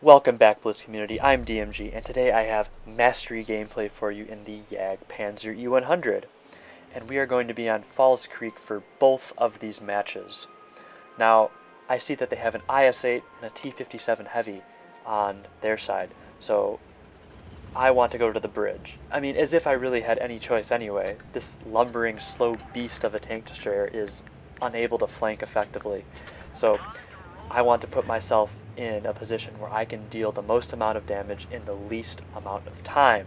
Welcome back, Blitz community. I'm DMG, and today I have mastery gameplay for you in the Jg.Pz E100. And we are going to be on Falls Creek for both of these matches. Now, I see that they have an IS-8 and a T-57 Heavy on their side, so I want to go to the bridge. I mean, as if I really had any choice anyway. This lumbering, slow beast of a tank destroyer is unable to flank effectively. So I want to put myself in a position where I can deal the most amount of damage in the least amount of time.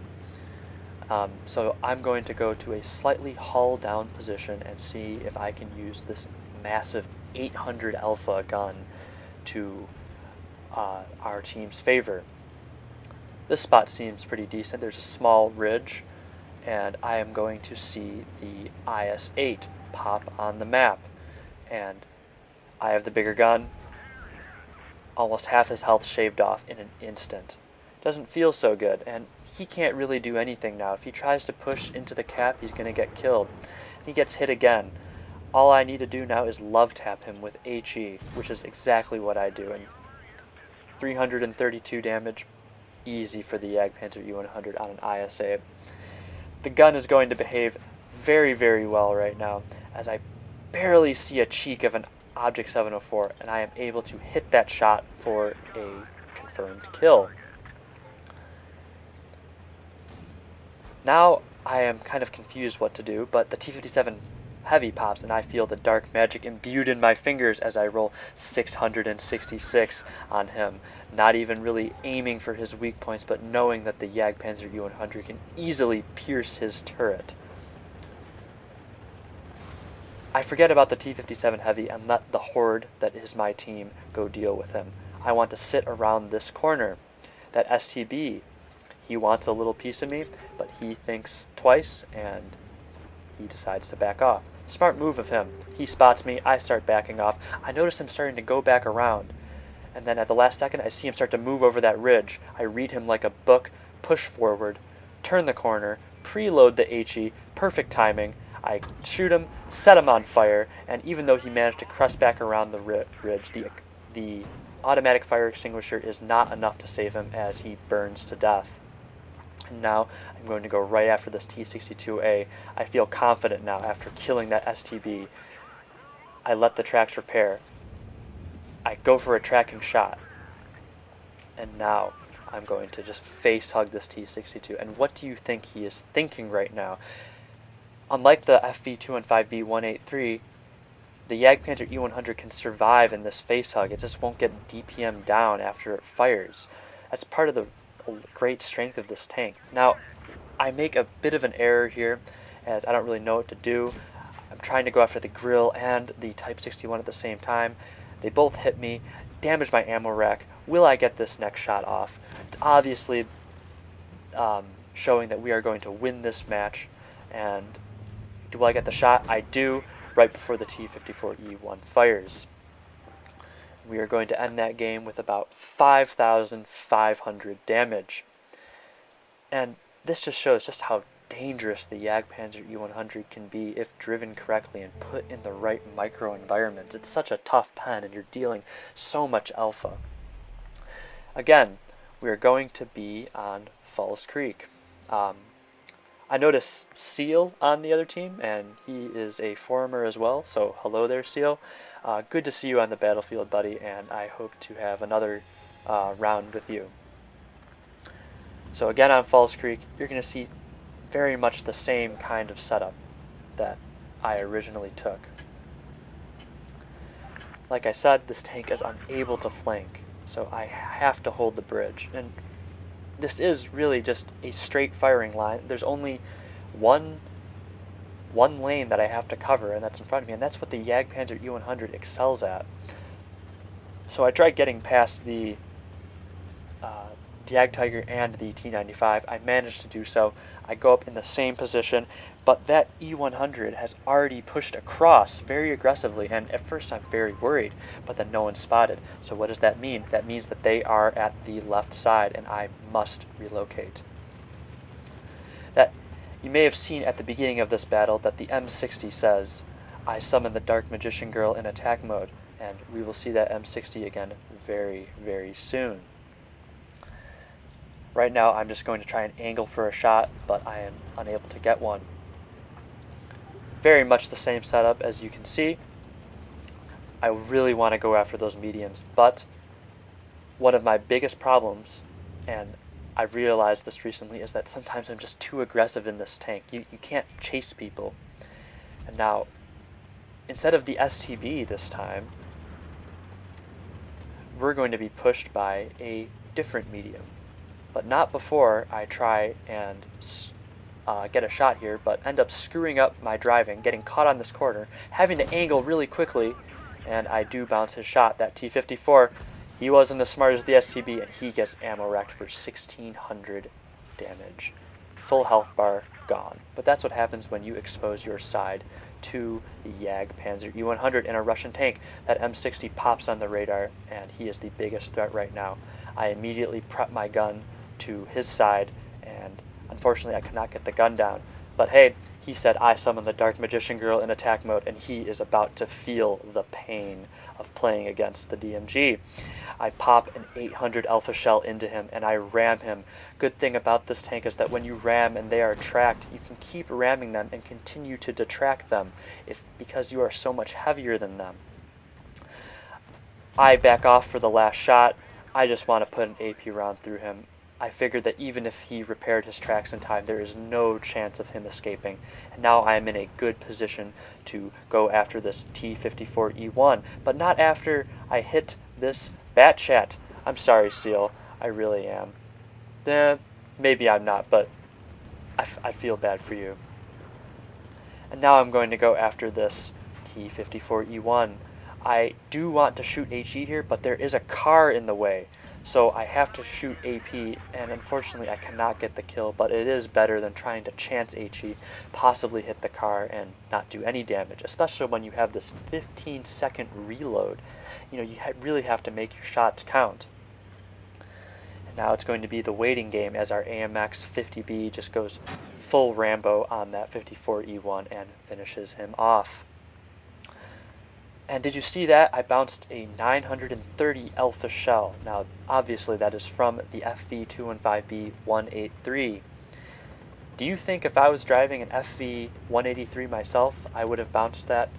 So I'm going to go to a slightly hull down position and see if I can use this massive 800 alpha gun to our team's favor. This spot seems pretty decent. There's a small ridge, and I am going to see the IS-8 pop on the map. And I have the bigger gun. Almost half his health shaved off in an instant. Doesn't feel so good, and he can't really do anything now. If he tries to push into the cap, he's going to get killed. He gets hit again. All I need to do now is love tap him with HE, which is exactly what I do. And 332 damage, easy for the Jg.Pz E100 on an IS-8. The gun is going to behave very, very well right now, as I barely see a cheek of an Object 704, and I am able to hit that shot for a confirmed kill. Now I am kind of confused what to do, but the T-57 Heavy pops, and I feel the dark magic imbued in my fingers as I roll 666 on him, not even really aiming for his weak points, but knowing that the Jg.Pz E100 can easily pierce his turret. I forget about the T-57 Heavy and let the horde that is my team go deal with him. I want to sit around this corner. That STB, he wants a little piece of me, but he thinks twice and he decides to back off. Smart move of him. He spots me, I start backing off. I notice him starting to go back around. And then at the last second, I see him start to move over that ridge. I read him like a book, push forward, turn the corner, preload the HE, perfect timing. I shoot him, set him on fire, and even though he managed to crest back around the ridge, the automatic fire extinguisher is not enough to save him as he burns to death. And now I'm going to go right after this T-62A. I feel confident now after killing that STB. I let the tracks repair. I go for a tracking shot. And now I'm going to just face hug this T-62. And what do you think he is thinking right now? Unlike the FV215B183, the Jg.Pz E100 can survive in this face hug. It just won't get DPM down after it fires. That's part of the great strength of this tank. Now, I make a bit of an error here, as I don't really know what to do. I'm trying to go after the grill and the Type 61 at the same time. They both hit me, damage my ammo rack. Will I get this next shot off? It's obviously showing that we are going to win this match, and do I get the shot? I do, right before the T-54E1 fires. We are going to end that game with about 5,500 damage. And this just shows just how dangerous the Jg.Pz E100 can be if driven correctly and put in the right microenvironments. It's such a tough pen, and you're dealing so much alpha. Again, we are going to be on Falls Creek. I notice Seal on the other team, and he is a former as well, so hello there, Seal. Good to see you on the battlefield, buddy, and I hope to have another round with you. So again, on Falls Creek, you're going to see very much the same kind of setup that I originally took. Like I said, this tank is unable to flank, so I have to hold the bridge. And this is really just a straight firing line. There's only one lane that I have to cover, and that's in front of me, and that's what the Jg.Pz E100 excels at. So I tried getting past the Jag Tiger and the T95. I managed to do so. I go up in the same position, but that E100 has already pushed across very aggressively, and at first I'm very worried, but then no one spotted. So what does that mean? That means that they are at the left side, and I must relocate. That you may have seen at the beginning of this battle that the M60 says, "I summon the Dark Magician Girl in attack mode," and we will see that M60 again very, very soon. Right now I'm just going to try and angle for a shot, but I am unable to get one. Very much the same setup as you can see. I really want to go after those mediums, but one of my biggest problems, and I've realized this recently, is that sometimes I'm just too aggressive in this tank. You can't chase people. And now, instead of the STB this time, we're going to be pushed by a different medium. But not before I try and get a shot here, but end up screwing up my driving, getting caught on this corner, having to angle really quickly, and I do bounce his shot. That T-54, he wasn't as smart as the STB, and he gets ammo wrecked for 1,600 damage. Full health bar gone. But that's what happens when you expose your side to the Jg.Pz E100 in a Russian tank. That M60 pops on the radar, and he is the biggest threat right now. I immediately prep my gun to his side, and unfortunately I cannot get the gun down. But hey, he said I summoned the Dark Magician Girl in attack mode, and he is about to feel the pain of playing against the DMG. I pop an 800 alpha shell into him, and I ram him. Good thing about this tank is that when you ram and they are tracked, you can keep ramming them and continue to detract them because you are so much heavier than them. I back off for the last shot. I just want to put an AP round through him. I figured that even if he repaired his tracks in time, there is no chance of him escaping. And now I am in a good position to go after this T-54E1, but not after I hit this Bat Chat. I'm sorry, Seal. I really am. Maybe I'm not, but I feel bad for you. And now I'm going to go after this T-54E1. I do want to shoot HE here, but there is a car in the way. So I have to shoot AP, and unfortunately I cannot get the kill, but it is better than trying to chance HE, possibly hit the car, and not do any damage, especially when you have this 15-second reload. You know, you really have to make your shots count. And now it's going to be the waiting game as our AMX 50B just goes full Rambo on that 54E1 and finishes him off. And did you see that? I bounced a 930 alpha shell. Now, obviously, that is from the FV215B183. Do you think if I was driving an FV183 myself, I would have bounced that?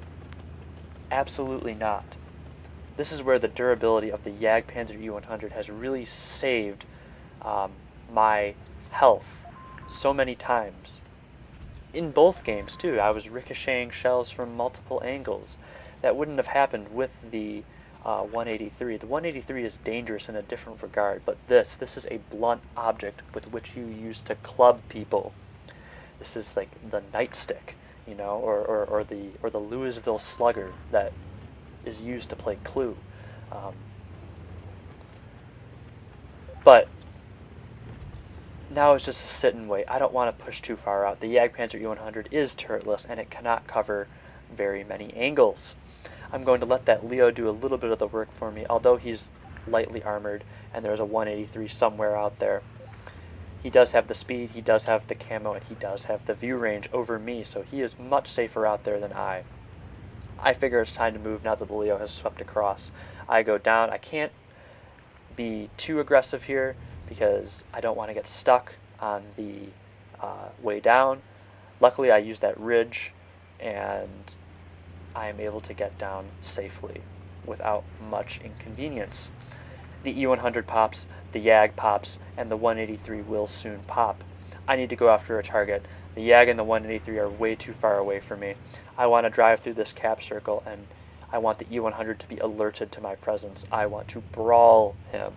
Absolutely not. This is where the durability of the Jg.Pz E100 has really saved my health so many times. In both games, too, I was ricocheting shells from multiple angles. That wouldn't have happened with the 183. The 183 is dangerous in a different regard, but this is a blunt object with which you use to club people. This is like the nightstick, you know, or the Louisville Slugger that is used to play Clue. But now it's just a sit and wait. I don't want to push too far out. The Jg.Pz E100 is turretless, and it cannot cover very many angles. I'm going to let that Leo do a little bit of the work for me, although he's lightly armored and there's a 183 somewhere out there. He does have the speed, he does have the camo, and he does have the view range over me, so he is much safer out there than I. I figure it's time to move now that the Leo has swept across. I go down. I can't be too aggressive here because I don't want to get stuck on the way down. Luckily, I use that ridge, and I am able to get down safely without much inconvenience. The E100 pops, the Jg pops, and the 183 will soon pop. I need to go after a target. The Jg and the 183 are way too far away from me. I want to drive through this cap circle, and I want the E100 to be alerted to my presence. I want to brawl him.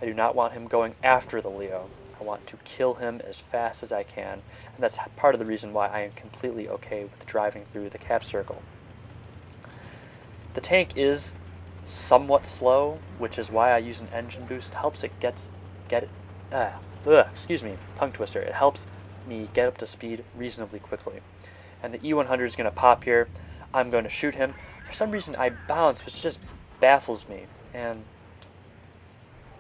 I do not want him going after the Leo. I want to kill him as fast as I can, and that's part of the reason why I am completely okay with driving through the cap circle. The tank is somewhat slow, which is why I use an engine boost. It helps it excuse me, tongue twister. It helps me get up to speed reasonably quickly. And the E100 is going to pop here. I'm going to shoot him. For some reason, I bounce, which just baffles me. And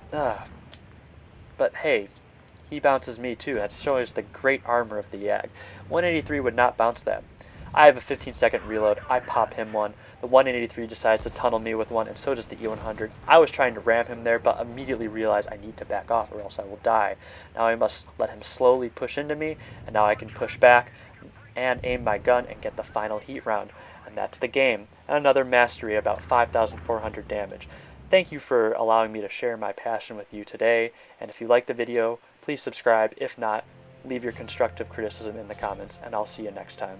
but hey, he bounces me too. That shows the great armor of the Jg. 183 would not bounce that. I have a 15-second reload. I pop him one. The 183 decides to tunnel me with one, and so does the E100. I was trying to ram him there, but immediately realized I need to back off or else I will die. Now I must let him slowly push into me, and now I can push back and aim my gun and get the final heat round. And that's the game. And another mastery, about 5,400 damage. Thank you for allowing me to share my passion with you today, and if you like the video, please subscribe. If not, leave your constructive criticism in the comments, and I'll see you next time.